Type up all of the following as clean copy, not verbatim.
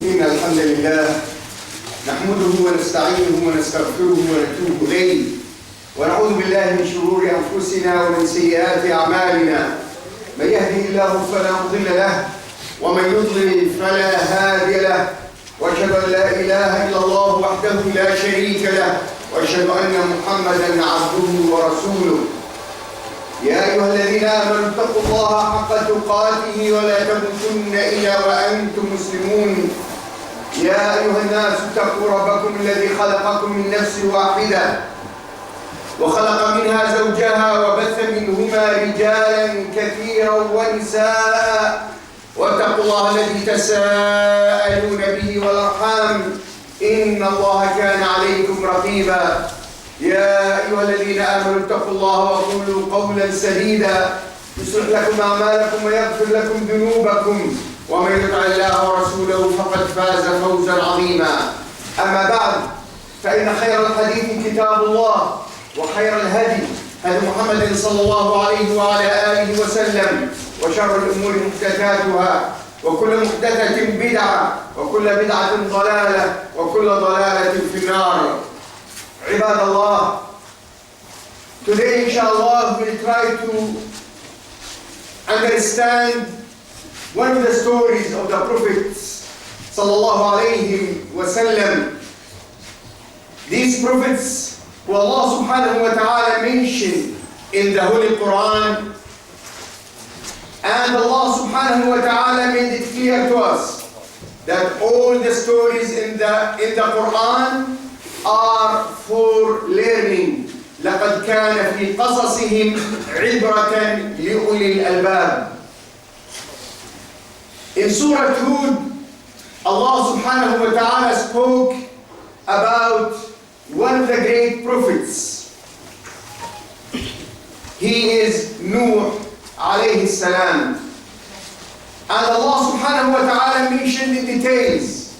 إن الحمد لله نحمده ونستعينه ونستغفره ونتوب إليه ونعوذ بالله من شرور أنفسنا ومن سيئات أعمالنا. من يهده الله فلا مضل له ومن يضلل فلا هادي له، وأشهد أن لا إله إلا الله وحده لا شريك له، وأشهد أن محمدا عبده ورسوله. يا أيها الذين آمنوا اتقوا الله حق تقاته ولا تموتن إلا وأنتم مسلمون. يا أيها الناس اتقوا ربكم الذي خلقكم من نفس واحدة وخلق منها زوجها وبث منهما رجالا كثيرا ونساء، واتقوا الله الذي تساءلون به والأرحام إن الله كان عليكم رقيبا. يا أيها الذين آمنوا اتقوا الله وقولوا قولا سديدا يصلح لكم أعمالكم ويغفر لكم ذنوبكم، ومن يطع الله ورسوله فقد فاز فوزا عظيما. أما بعد، فإن خير الحديث كتاب الله، وخير الهدي هدي محمد صلى الله عليه وعلى آله وسلم، وشر الأمور محدثاتها، وكل محدثة بدعة، وكل بدعة ضلالة، وكل ضلالة في النار. عباد Allah, today inshallah we'll try to understand one of the stories of the Prophet sallallahu alayhi wasallam. These prophets who Allah subhanahu wa ta'ala mentioned in the Holy Quran, and Allah subhanahu wa ta'ala made it clear to us that all the stories in the Quran are for learning. لقد كان في قصصهم عبرة لأولي الألباب. In Surat Hud, Allah subhanahu wa ta'ala spoke about one of the great prophets. He is Nuh alayhi salam. And Allah subhanahu wa ta'ala mentioned in details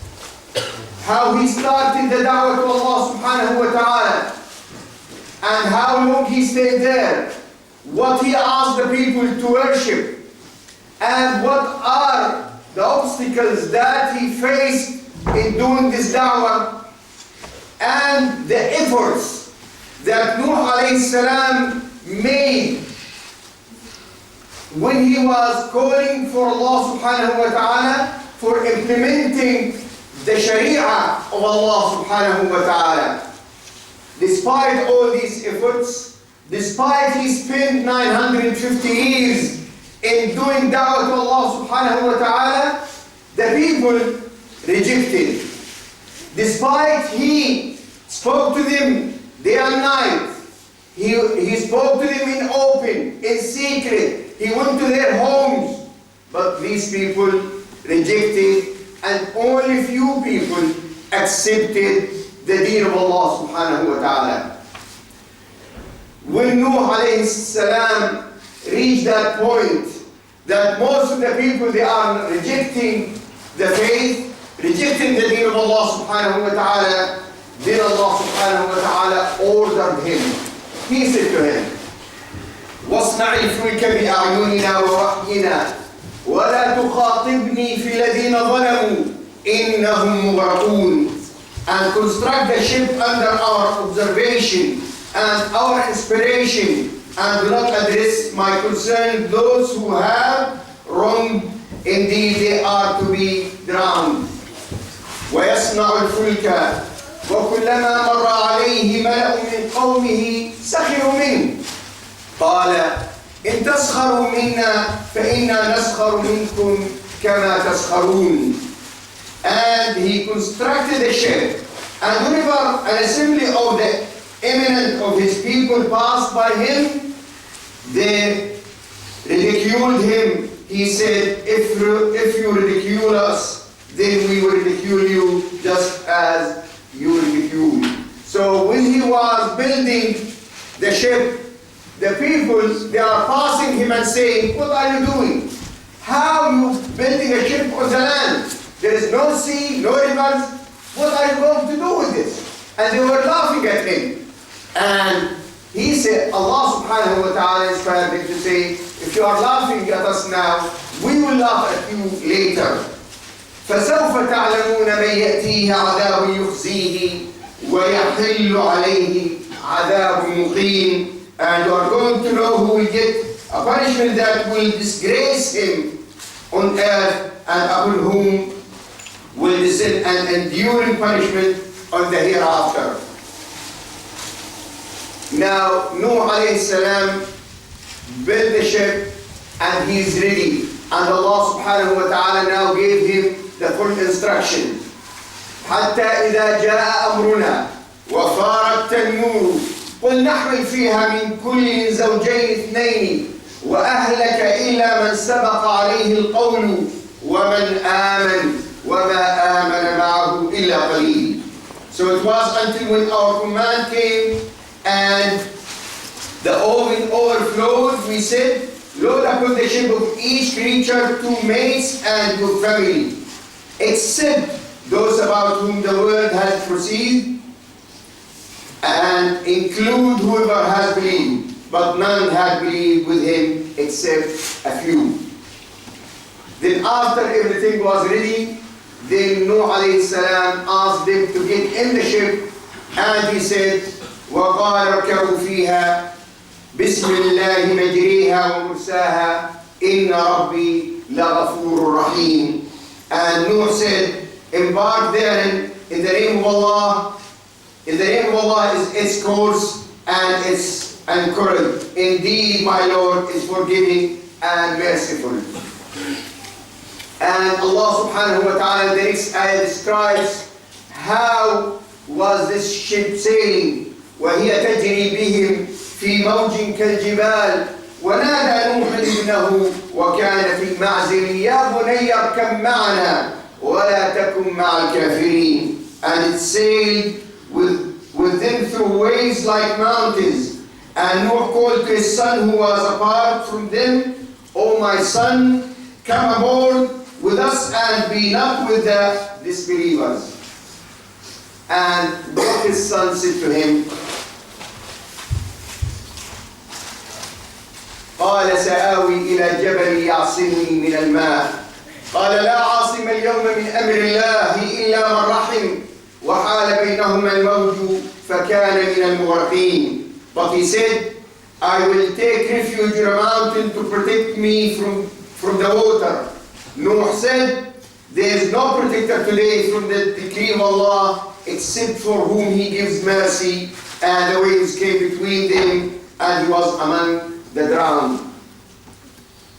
how he started the da'wah to Allah subhanahu wa ta'ala, and how long he stayed there, what he asked the people to worship, and what are the obstacles that he faced in doing this da'wah, and the efforts that Nuh alayhi salam made when he was calling for Allah subhanahu wa ta'ala for implementing the Sharia of Allah subhanahu wa ta'ala. Despite all these efforts, despite he spent 950 years in doing da'wah to Allah subhanahu wa ta'ala, the people rejected. Despite he spoke to them day and night, he spoke to them in open, in secret, he went to their homes, but these people rejected, and only few people accepted the deen of Allah subhanahu wa ta'ala. When Nuh alayhi salam reached that point that most of the people, they are rejecting the faith, rejecting the deen of Allah subhanahu wa ta'ala, then Allah subhanahu wa ta'ala ordered him. He said to him, وَاصْنَعِ الْفُلْكَ بِأَعْيُنِنَا وَوَحْيِنَا وَلَا تُخَاطِبْنِي فِي الَّذِينَ ظَلَمُوا إِنَّهُمْ مُغْرَقُونَ. And construct the ship under our observation and our inspiration, and do not address my concern those who have wronged. Indeed, they are to be drowned. وَيَصْنَعُ الْفُلْكَ وَكُلَّمَا مَرَّ عَلَيْهِ مَلَأٌ مِّن قَوْمِهِ سَخِرُوا مِنْهُ قَالَ إِن تَسْخَرُوا مِنَّا فَإِنَّا نَسْخَرُ مِنكُمْ كَمَا تَسْخَرُونَ. And he constructed a ship, and whenever an assembly of the eminent of his people passed by him, they ridiculed him. He said, if you ridicule us, then we will ridicule you just as you ridicule. So when he was building the ship, the people, they are passing him and saying, what are you doing? How are you building a ship on the land? There is no sea, no rivers. What are you going to do with this? And they were laughing at him. And he said, Allah subhanahu wa ta'ala inspired him to say, if you are laughing at us now, we will laugh at you later. فسوف تعلمون من يأتيه عذاب يخزيه ويحل عليه عذاب مقيم. And you are going to know who will get a punishment that will disgrace him on earth, and upon whom will descend an enduring punishment on the hereafter. Now, Nuh alayhi salam built the ship and he is ready. And Allah subhanahu wa ta'ala now gave him the full instruction. حتى إذا جاء أمرنا وفارت النور قل نحمل فيها من كل زوجين اثنين وأهلك إلا من سبق عليه القول ومن آمن وما آمن معه إلا قليل. So it was until when our command came and the oven overflowed, we said, load upon the ship of each creature 2 mates and your family, except those about whom the word has proceeded, and include whoever has believed, but none had believed with him except a few. Then after everything was ready, then Nuh alayhi salam asked them to get in the ship, and he said, وَقَالَ ارْكَبُوا فِيهَا بِسْمِ اللَّهِ مَجْرِيهَا وَمُرْسَاهَا إِنَّ رَبِّي لَغَفُورٌ رَحِيمٌ. And Nuh said, embark therein in the name of Allah. In the name of Allah is its course and its anchorage. Indeed, my Lord is forgiving and merciful. And Allah subhanahu wa ta'ala in the next ayah describes how was this ship sailing. وَهِيَ تَجْرِي بِهِمْ فِي مَوْجٍ كَالْجِبَالِ وَنَادَى نُوحٌ ابْنَهُ وَكَانَ فِي مَعْزِلٍ يَا بُنَيَّ ارْكَبْ مَعَنَا وَلَا تَكُنْ مَعَ الْكَافِرِينَ. And it sailed with them through waves like mountains. And Nuh called to his son who was apart from them, O my son, come aboard with us and be not with the disbelievers. And what his son said to him, قال سآوي إلى جبل يعصمني من الماء قال لا عاصم اليوم من أمر الله إلا من رحم وحال بينهما الموج فكان من المغرقين. But he said, I will take refuge in a mountain to protect me from the water. Nuh said, there is no protector today from the decree of Allah except for whom he gives mercy. And the waves came between them and he was among the drowned.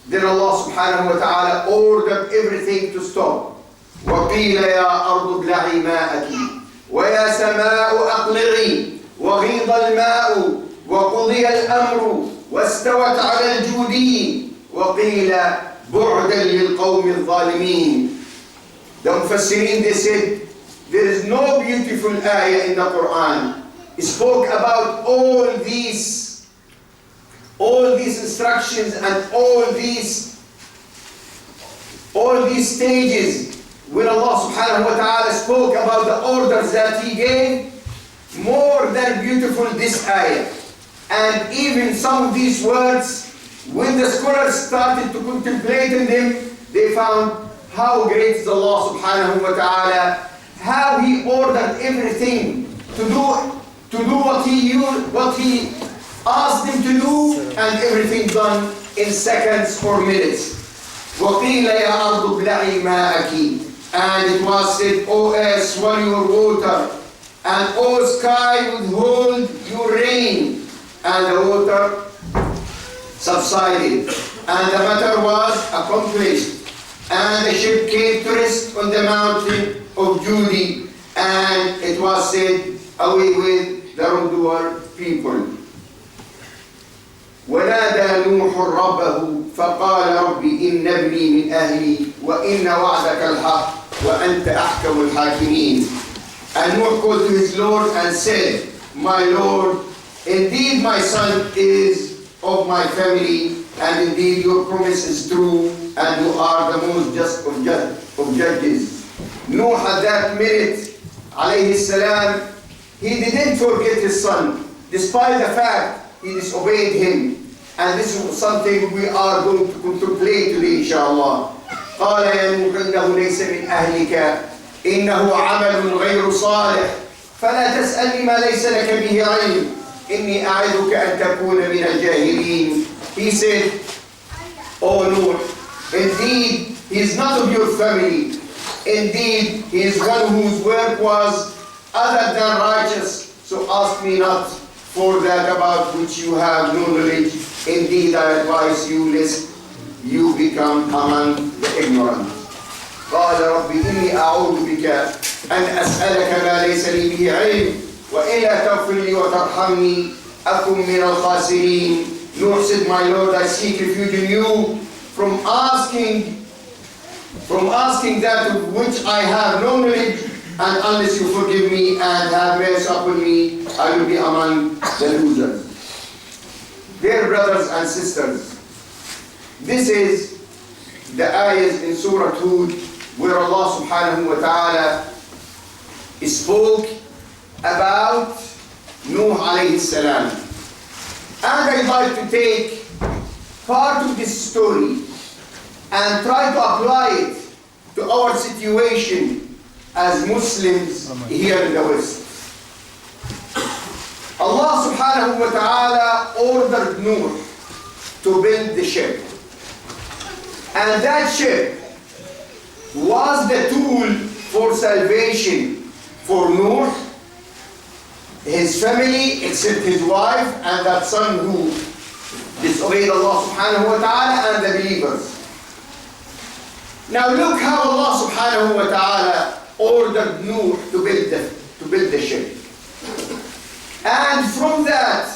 Then Allah subhanahu wa ta'ala ordered everything to stop. وَقِيلَ يَا أَرْضُ ابْلَعِي مَاءَكِ وَيَا سَمَاءُ أَقْلِعِي وَغِيضَ الْمَاءُ وَقُضِيَ الْأَمْرُ وَاسْتَوَتْ عَلَى الْجُودِيِّ وَقِيلَ بُعْدًا لِلْقَوْمِ الظَّالِمِينَ. The Mufassirin, they said, there is no beautiful ayah in the Quran. It spoke about all these instructions and all these stages. When Allah subhanahu wa ta'ala spoke about the orders that He gave, more than beautiful this ayah. And even some of these words, when the scholars started to contemplate in them, they found how great is Allah subhanahu wa ta'ala, how He ordered everything to do what He asked them to do, and everything done in seconds or minutes. وَقِيلَ يَا أَرْضُ ابْلَعِي مَاءَكِ. And it was said, O earth, swallow your water, and O sky, withhold your rain. And the water subsided, and the matter was accomplished. And the ship came to rest on the mountain of Judy, and it was said, away with the wrongdoer people. ونادى نوح ربه فقال رب إن ابني من أهلي وإن وعدك الحق وأنت أحكم الحاكمين. And Noah called to his Lord and said, my Lord, indeed my son is of my family, and indeed your promise is true, and you are the most just of judges. Noah at that minute, alayhi salam, he didn't forget his son, despite the fact he disobeyed him. And this is something we are going to contemplate today, inshallah. قال يا نوح إنه ليس من أهلك إنه عمل غير صالح فلا تسألني ما ليس لك به علم إني أعدك أن تكون من الجاهلين. He said, O Nuh, indeed he is not of your family. Indeed he is one whose work was other than righteous. So ask me not for that about which you have no knowledge. Indeed I advise you lest you become among the ignorant. قال رب إني أعوذ بك أن أسألك ما ليس لي به علم وإلا تغفر لي وترحمني أكن من الخاسرين. Nuh said, my Lord, I seek refuge in you from asking that of which I have no knowledge, and unless you forgive me and have mercy upon me, I will be among the losers. Dear brothers and sisters, this is the ayahs in Surah Hud where Allah subhanahu wa ta'ala spoke about Nuh alayhi salam. And I'd like to take part of this story and try to apply it to our situation as Muslims here in the West. Allah subhanahu wa ta'ala ordered Nuh to build the ship. And that ship was the tool for salvation for Nuh, his family, except his wife and that son who disobeyed Allah subhanahu wa ta'ala, and the believers. Now look how Allah subhanahu wa ta'ala ordered Nuh to build the ship. And from that,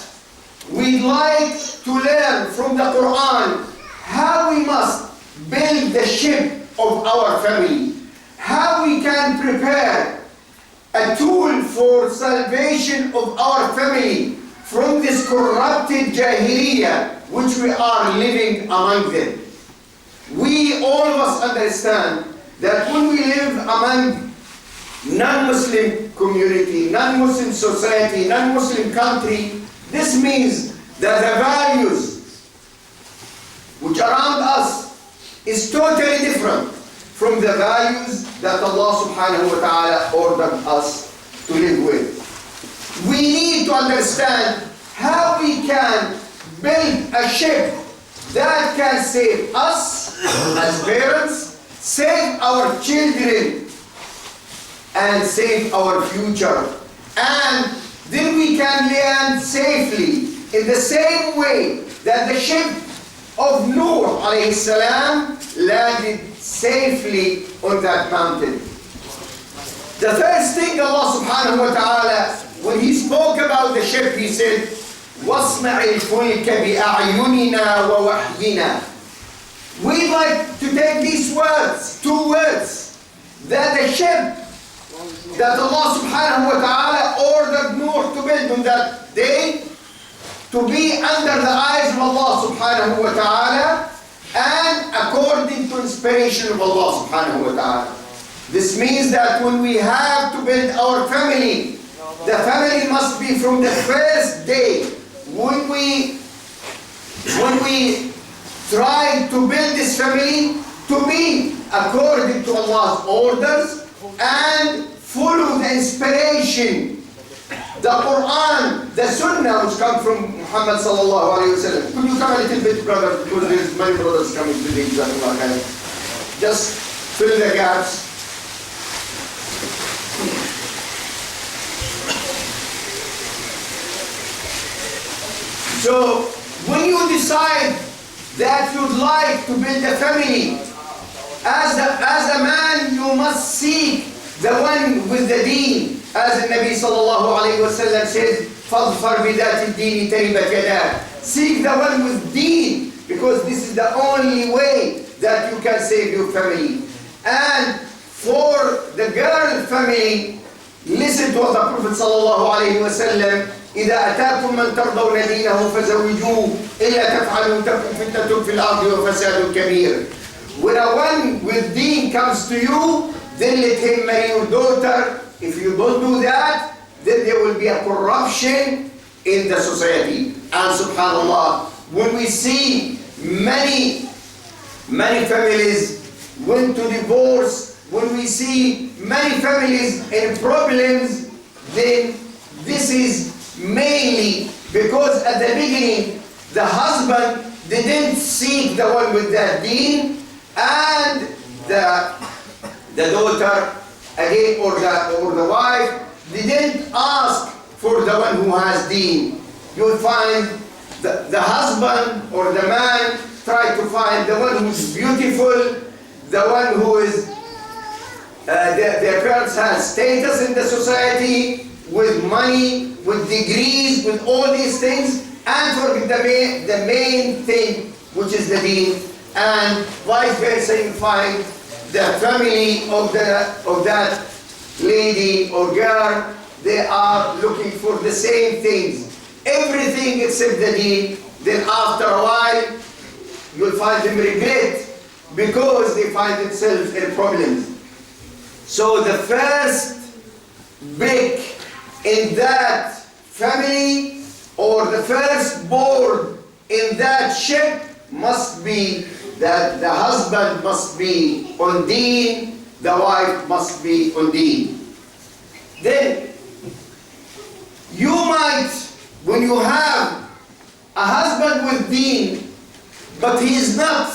we'd like to learn from the Quran how we must build the ship of our family, how we can prepare a tool for salvation of our family from this corrupted jahiliyyah which we are living among them. We, all of us, understand that when we live among non-Muslim community, non-Muslim society, non-Muslim country, this means that the values which are around us is totally different from the values that Allah subhanahu wa ta'ala ordered us to live with. We need to understand how we can build a ship that can save us as parents, save our children, and save our future. And then we can land safely in the same way that the ship of Nuh alayhi salam landed safely on that mountain. The first thing Allah subhanahu wa ta'ala, when he spoke about the ship, he said, وَاصْنَعِ الْفُلْكَ بِأَعْيُنِنَا وَوَحْيِنَا. We'd like to take these words, two words, that the ship that Allah subhanahu wa ta'ala ordered Nuh to build on that day, to be under the eyes of Allah subhanahu wa ta'ala and according to inspiration of Allah subhanahu wa ta'ala. This means that when we have to build our family, the family must be from the first day. When we try to build this family to be according to Allah's orders and follow the inspiration, the Quran, the Sunnah which come from Muhammad sallallahu alayhi wa sallam. Could you come a little bit, brother, because there's many brothers coming today. Just fill the gaps. So when you decide that you'd like to build a family, as a man you must seek the one with the deen, as the Nabi sallallahu alayhi wa sallam said, فَاظْفَرْ بِذَاتِ الدِّينِ تَرِبَتْ يَدَاكَ. Seek the one with deen, because this is the only way that you can save your family. And for the girl family, listen to what the Prophet sallallahu alayhi wa sallam, إِذَا أَتَاكُمْ مَنْ تَرْضَوْنَ دِينَهُ فَزَوِّجُوهُ إِلَّا تَفْعَلُوا تَكُنْ فِتْنَةٌ فِي الْأَرْضِ وَفَسَادٌ كَبِيرٌ. When a one with deen comes to you, then let him marry your daughter. If you don't do that, then there will be a corruption in the society. And subhanAllah, when we see many families went to divorce, when we see many families in problems, then this is mainly because at the beginning the husband didn't seek the one with that deen, and the daughter again, or the wife didn't ask for the one who has deen. You will find the husband or the man try to find the one who's beautiful, the one who is their parents has status in the society, with money, with degrees, with all these things, and forget the main thing, which is the deen. And vice versa, you find the family of that lady or girl, they are looking for the same things, everything except the deen. Then after a while, you'll find them regret because they find themselves in problems. So the first brick in that family, or the first board in that ship, must be that the husband must be on deen, the wife must be on deen. Then you might, when you have a husband with deen, but he is not,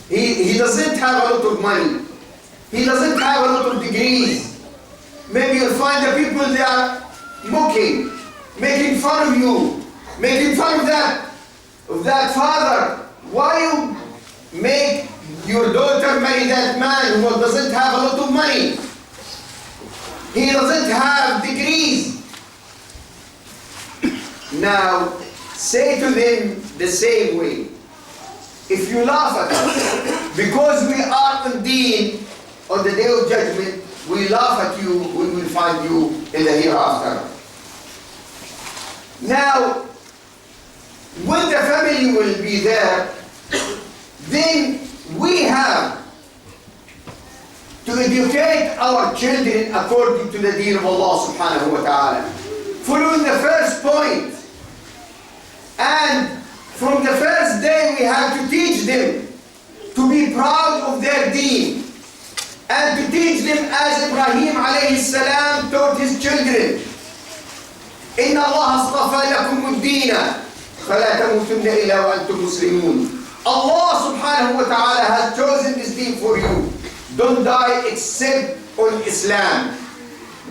he doesn't have a lot of money, he doesn't have a lot of degrees. Maybe you'll find the people, they are mocking, making fun of you, making fun of that father. Why you make your daughter marry that man who doesn't have a lot of money? He doesn't have degrees. Now, say to them the same way. If you laugh at us, because we are on deen, on the day of judgment, we laugh at you, we will find you in the hereafter. Now, when the family will be there, then we have to educate our children according to the deen of Allah subhanahu wa ta'ala. Following the first point, and from the first day we have to teach them to be proud of their deen, and to teach them as Ibrahim alayhi salam taught his children. إن الله اصطفى لكم الدين فلا تموتن إلا وأنتم مسلمون. Allah subhanahu wa ta'ala has chosen this deen for you. Don't die except on Islam.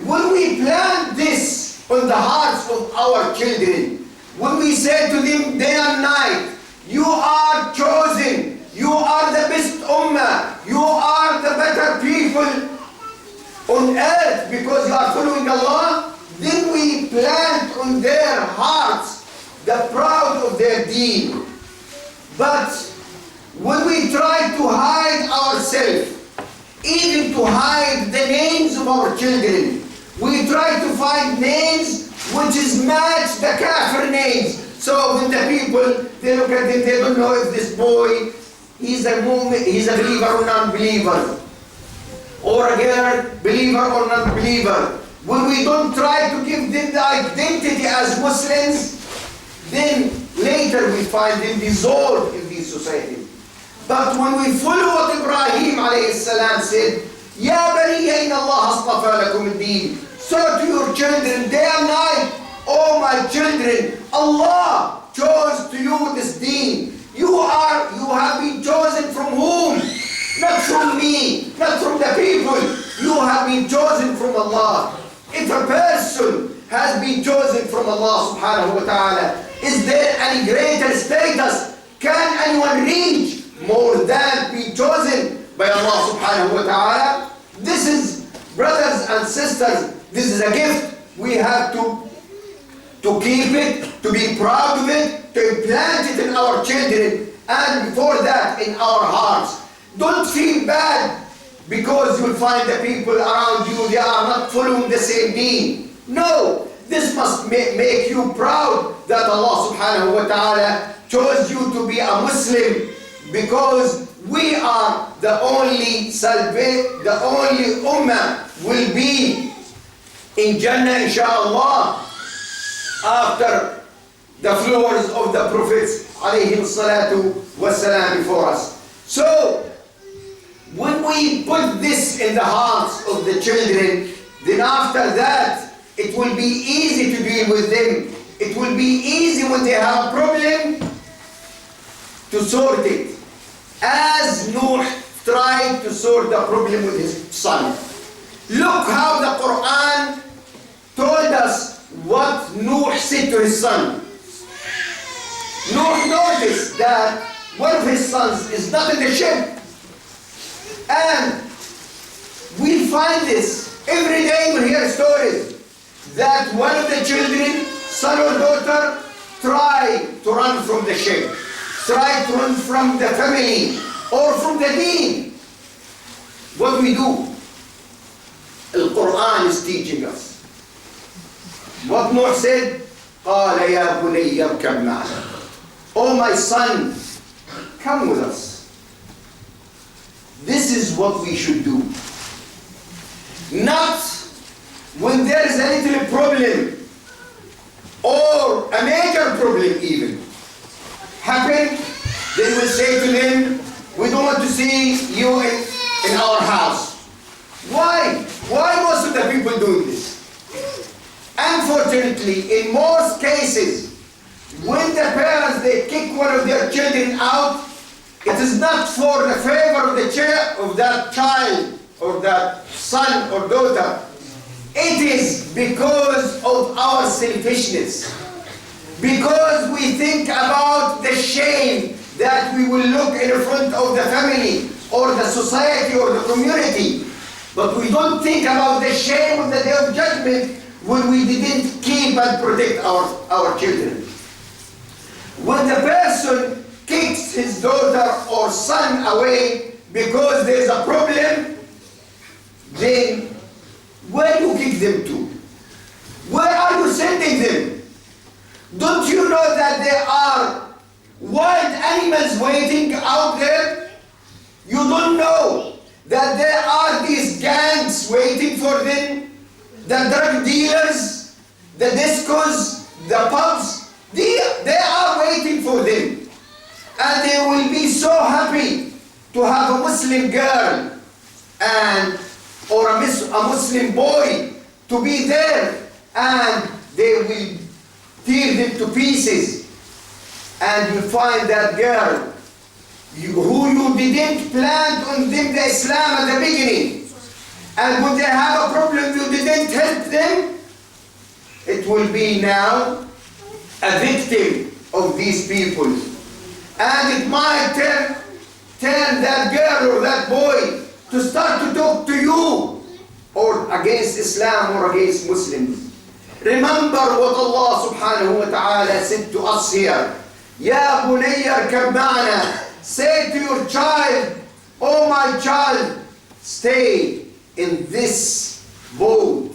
When we plant this on the hearts of our children, when we say to them day and night, you are chosen, you are the best ummah, you are the better people on earth because you are following Allah, then we plant on their hearts the proud of their deen. But when we try to hide ourselves, even to hide the names of our children, we try to find names which is match the kafir names. So when the people, they look at it, they don't know if this boy, he's a believer or non-believer, or a girl, believer or non-believer. When we don't try to give them the identity as Muslims, then later we find them dissolved in these societies. But when we follow what Ibrahim alayhi salam said, Ya baniya inna Allah astafa lakum ad-deen. So to your children, day and night, oh my children, Allah chose to you this deen. You have been chosen from whom? Not from me, not from the people. You have been chosen from Allah. If a person has been chosen from Allah subhanahu wa ta'ala, is there any greater status? Can anyone reach more than be chosen by Allah subhanahu wa ta'ala? This is, brothers and sisters, this is a gift. We have to keep it, to be proud of it, to implant it in our children, and before that in our hearts. Don't feel bad because you'll find the people around you, they are not following the same deen. No, this must make you proud that Allah subhanahu wa ta'ala chose you to be a Muslim, because we are the only ummah will be in Jannah inshaAllah after the floors of the prophets alayhi salatu wassalam before us. So When we put this in the hearts of the children, then after that, it will be easy to deal with them. It will be easy when they have a problem to sort it. As Nuh tried to sort the problem with his son. Look how the Quran told us what Nuh said to his son. Nuh noticed that one of his sons is not in the ship. And we find this every day. We hear stories that one of the children, son or daughter, try to run from the ship, try to run from the family or from the deen. What we do? Al-Quran is teaching us. What Nuh said, قال يا بني اركب معنا. Oh my son, come with us. This is what we should do. Not when there is a little problem or a major problem even happen, they will say to them, we don't want to see you in our house. Why? Why most of the people doing this? Unfortunately, in most cases, when the parents, they kick one of their children out, it is not for the favor of that child or that son or daughter. It is because of our selfishness. Because we think about the shame that we will look in front of the family or the society or the community. But we don't think about the shame of the day of judgment when we didn't keep and protect our children. When the person kicks his daughter or son away because there's a problem, then where do you kick them to? Where are you sending them? Don't you know that there are wild animals waiting out there? You don't know that there are these gangs waiting for them? The drug dealers, the discos, the pubs, they are waiting for them. And they will be so happy to have a Muslim girl or a Muslim boy to be there, and they will tear them to pieces. And you find that girl who you didn't plant on them the Islam at the beginning, and when they have a problem you didn't help them, it will be now a victim of these people. And it might turn that girl or that boy to start to talk to you or against Islam or against Muslims. Remember what Allah subhanahu wa ta'ala said to us here. Ya bunayya arkab ma'ana. Say to your child, oh my child, stay in this boat,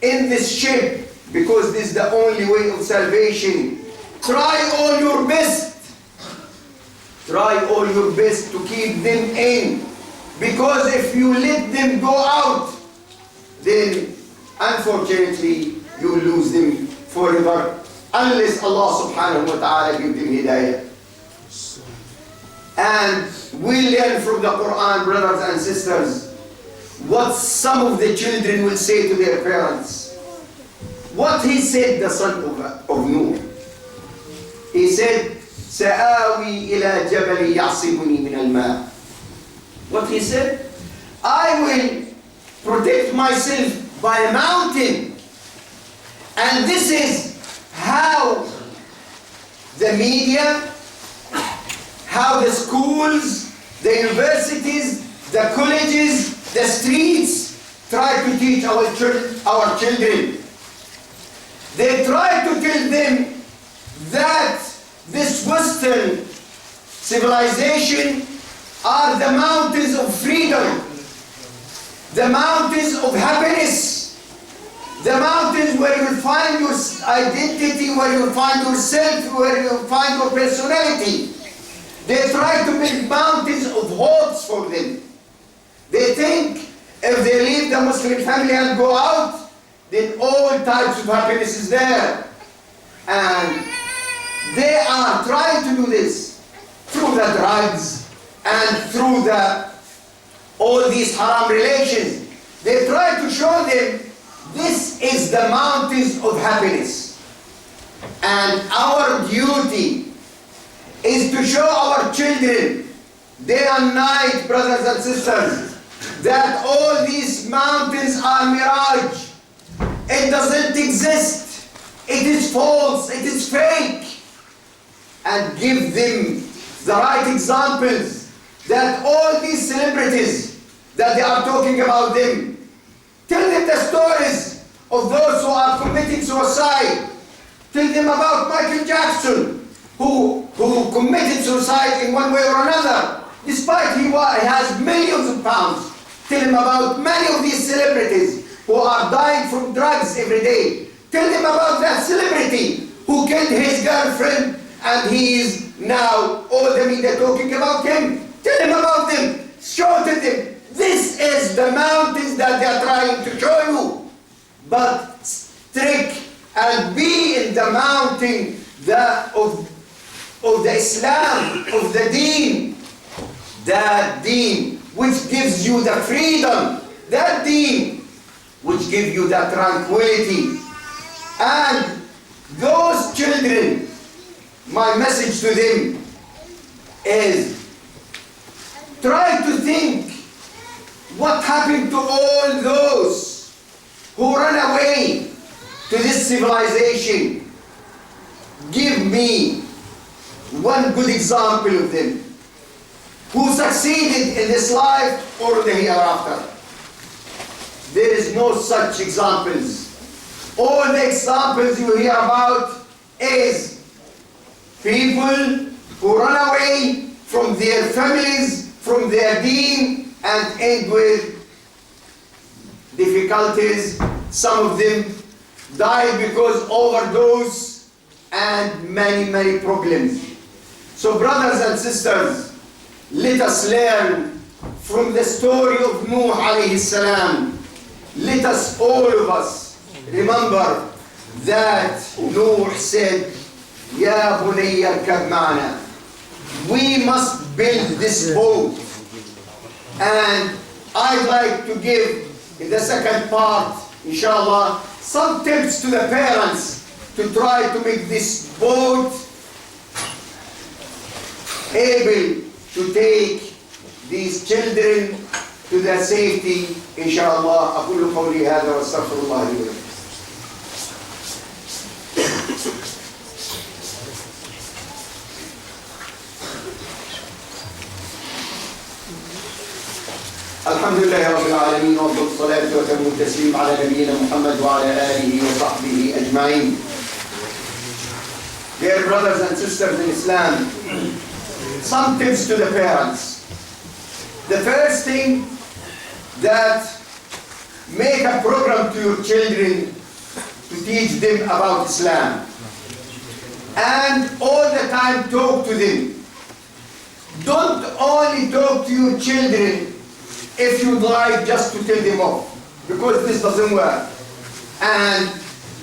in this ship, because this is the only way of salvation. Try all your best. Try all your best to keep them in. Because if you let them go out, then unfortunately you will lose them forever, unless Allah subhanahu wa ta'ala give them hidayah. And we learn from the Quran, brothers and sisters, what some of the children will say to their parents. What he said, the son of Nuh. He said, سآوي إلى جبل يعصمني من الماء. What he said? I will protect myself by a mountain. And this is how the media, how the schools, the universities, the colleges, the streets try to teach our children. They try to tell them that this Western civilization are the mountains of freedom, the mountains of happiness, the mountains where you will find your identity, where you will find yourself, where you will find your personality. They try to build mountains of hopes for them. They think if they leave the Muslim family and go out, then all types of happiness is there. And they are trying to do this through the drugs and through the all these haram relations. They try to show them this is the mountains of happiness. And our duty is to show our children day and night, brothers and sisters, that all these mountains are mirage. It doesn't exist. It is false. It is fake. And give them the right examples that all these celebrities that they are talking about them, tell them the stories of those who are committing suicide. Tell them about Michael Jackson, who committed suicide in one way or another, despite he has millions of pounds. Tell them about many of these celebrities who are dying from drugs every day. Tell them about that celebrity who killed his girlfriend and he is now all the media talking about him. Tell them about them. Show to them. This is the mountains that they are trying to show you. But strict and be in the mountain of the Islam, of the deen. That deen which gives you the freedom. That deen which gives you the tranquility. And those children, my message to them is try to think what happened to all those who ran away to this civilization. Give me one good example of them who succeeded in this life or the hereafter. There is no such examples. All the examples you hear about is people who run away from their families, from their deen, and end with difficulties. Some of them died because overdose and many problems. So brothers and sisters, let us learn from the story of Nuh alayhi salam. Let us, all of us, remember that Nuh said, Ya bunayya arkab ma'ana. We must build this boat. And I'd like to give, in the second part, inshallah, some tips to the parents to try to make this boat able to take these children to their safety, inshallah. أقول قولي هذا واستغفر الله لي ولكم. الحمد لله رب العالمين وأفضل الصلاة وأتم التسليم على نبينا محمد وعلى آله وصحبه أجمعين. Dear brothers and sisters in Islam, some tips to the parents. The first thing, that make a program to your children to teach them about Islam. And all the time talk to them. Don't only talk to your children if you'd like just to tell them off, because this doesn't work. And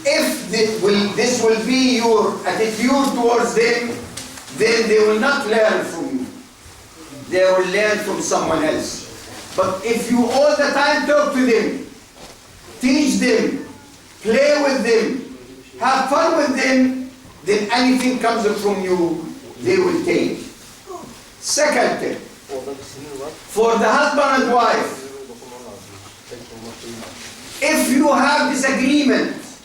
if this will be your attitude towards them, then they will not learn from you. They will learn from someone else. But if you all the time talk to them, teach them, play with them, have fun with them, then anything comes from you, they will take. Second tip, for the husband and wife, if you have disagreements,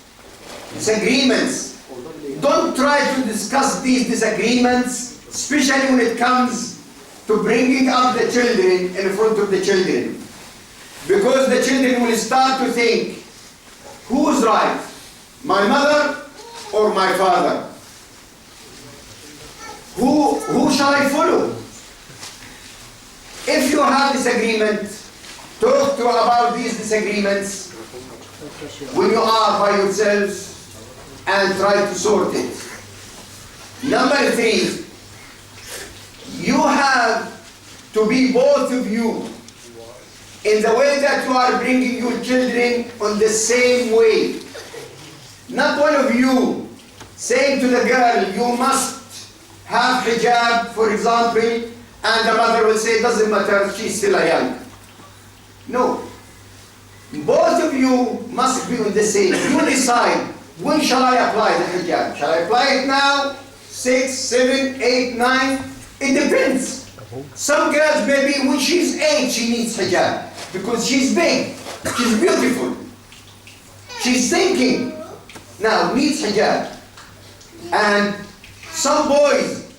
don't try to discuss these disagreements, especially when it comes to bringing up the children in front of the children. Because the children will start to think, who's right? My mother or my father? Who shall I follow? If you have disagreement, talk about these disagreements when you are by yourselves and try to sort it. Number 3, you have to be both of you in the way that you are bringing your children on the same way. Not one of you saying to the girl, you must have hijab, for example, and the mother will say, doesn't matter, she's still a young. No. Both of you must be on the same. You decide, when shall I apply the hijab? Shall I apply it now? 6, 7, 8, 9? It depends. Some girls, maybe when she's 8, she needs hijab. Because she's big, she's beautiful. She's thinking, now needs hijab. And some boys,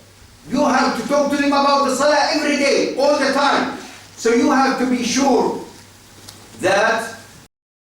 you have to talk to them about the salah every day, all the time. So you have to be sure that